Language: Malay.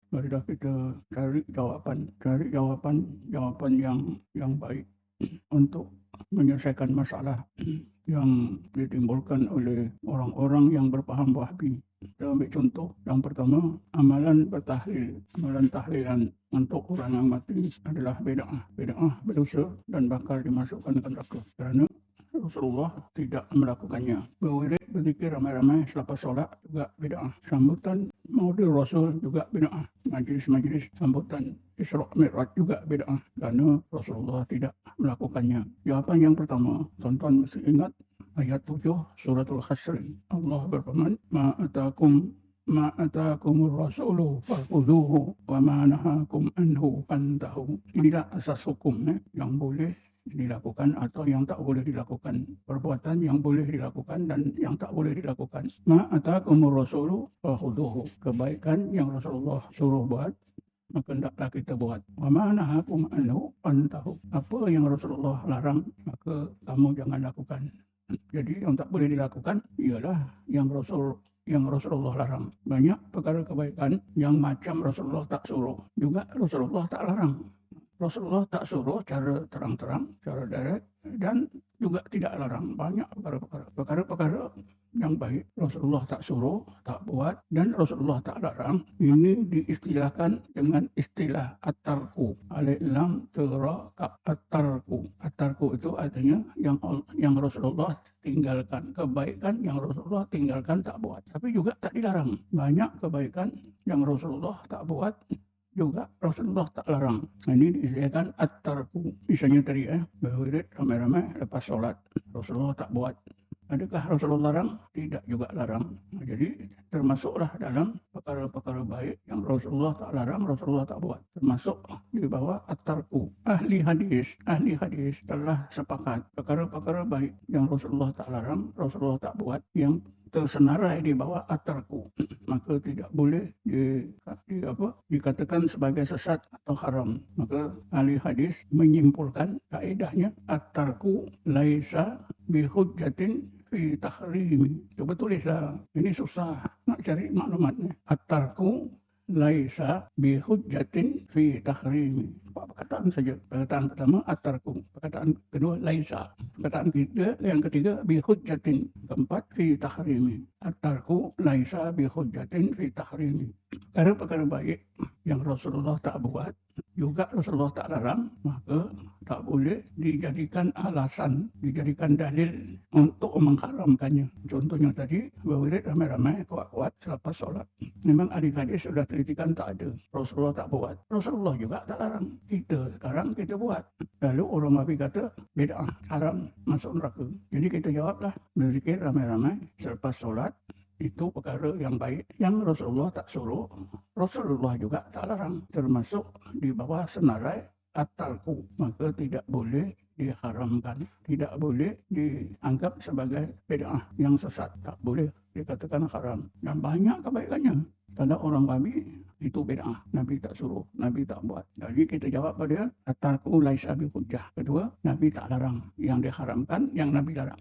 marilah kita cari jawaban yang baik untuk menyelesaikan masalah yang ditimbulkan oleh orang-orang yang berpaham Wahhabi. Kita ambil contoh, yang pertama, amalan bertahlil. Amalan tahlilan untuk orang yang mati adalah bid'ah. Bid'ah, berdosa dan bakal dimasukkan ke neraka. Kerana Rasulullah tidak melakukannya. Berwirid, berzikir ramai-ramai selepas solat juga bid'ah. Sambutan Maulid Rasul juga bid'ah. Majlis-majlis sambutan Isra Mi'raj juga bid'ah. Kerana Rasulullah tidak melakukannya. Jawapan yang pertama, tuan-tuan mesti ingat ayat 7 suratul Hasr. Allah berfirman, ma atakumur rasulu fakhudhuhu wa ma nahakum anhu fantahu. Inilah asas hukum yang boleh dilakukan atau yang tak boleh dilakukan. Perbuatan yang boleh dilakukan dan yang tak boleh dilakukan. Ma atakumur rasulu fakhudhuhu. Kebaikan yang Rasulullah suruh buat, maka hendaklah kita buat. Wa ma nahakum anhu fantahu. Apa yang Rasulullah larang, maka kamu jangan lakukan. Jadi yang tak boleh dilakukan ialah yang Rasulullah larang. Banyak perkara kebaikan yang macam Rasulullah tak suruh, juga Rasulullah tak larang. Rasulullah tak suruh cara terang-terang, cara direct, dan juga tidak larang. Banyak perkara-perkara yang baik Rasulullah tak suruh, tak buat, dan Rasulullah tak larang. Ini diistilahkan dengan istilah at-tarku. Alif lam tra kaf, at-tarku. At-tarku itu artinya yang Rasulullah tinggalkan, kebaikan yang Rasulullah tinggalkan tak buat, tapi juga tak dilarang. Banyak kebaikan yang Rasulullah tak buat, juga Rasulullah tak larang. Ini diistilahkan at-tarku. Misalnya tadi berwirid ramai-ramai lepas solat, Rasulullah tak buat. Adakah Rasulullah larang? Tidak juga larang. Jadi termasuklah dalam perkara-perkara baik yang Rasulullah tak larang, Rasulullah tak buat. Termasuk di bawah at-tarku. Ahli hadis telah sepakat perkara-perkara baik yang Rasulullah tak larang, Rasulullah tak buat, yang tersenarai di bawah at-tarku, maka tidak boleh dikatakan sebagai sesat atau haram. Maka ahli hadis menyimpulkan kaedahnya at-tarku laisa bihujjatin fi tahrimi. Coba tulislah, ini susah nak cari maklumatnya. At-tarku laisa bihujjatin fi tahrimi. Perkataan saja. Perkataan pertama at-tarku, perkataan kedua laisa, perkataan yang ketiga bihujjatin, keempat fi tahrimi. At-tarku laisa bihujjatin fi tahrimi. Perkara-perkara baik yang Rasulullah tak buat, juga Rasulullah tak larang, maka tak boleh dijadikan alasan, dijadikan dalil untuk mengharamkannya. Contohnya tadi, berwirid ramai-ramai, kuat-kuat selepas solat. Memang adik-adik sudah telitikan tak ada. Rasulullah tak buat. Rasulullah juga tak larang. Kita sekarang kita buat. Lalu orang Wahabi kata, bid'ah, haram, masuk neraka. Jadi kita jawablah, berzikir ramai-ramai selepas solat, itu perkara yang baik yang Rasulullah tak suruh, Rasulullah juga tak larang, termasuk di bawah senarai at-tarku. Maka tidak boleh diharamkan, tidak boleh dianggap sebagai bid'ah yang sesat, tak boleh dikatakan haram. Dan banyak kebaikannya. Tanda orang Wahabi itu bid'ah, Nabi tak suruh, Nabi tak buat. Jadi kita jawab pada at-tarku laisa bihujjah. Kedua, Nabi tak larang, yang diharamkan yang Nabi larang.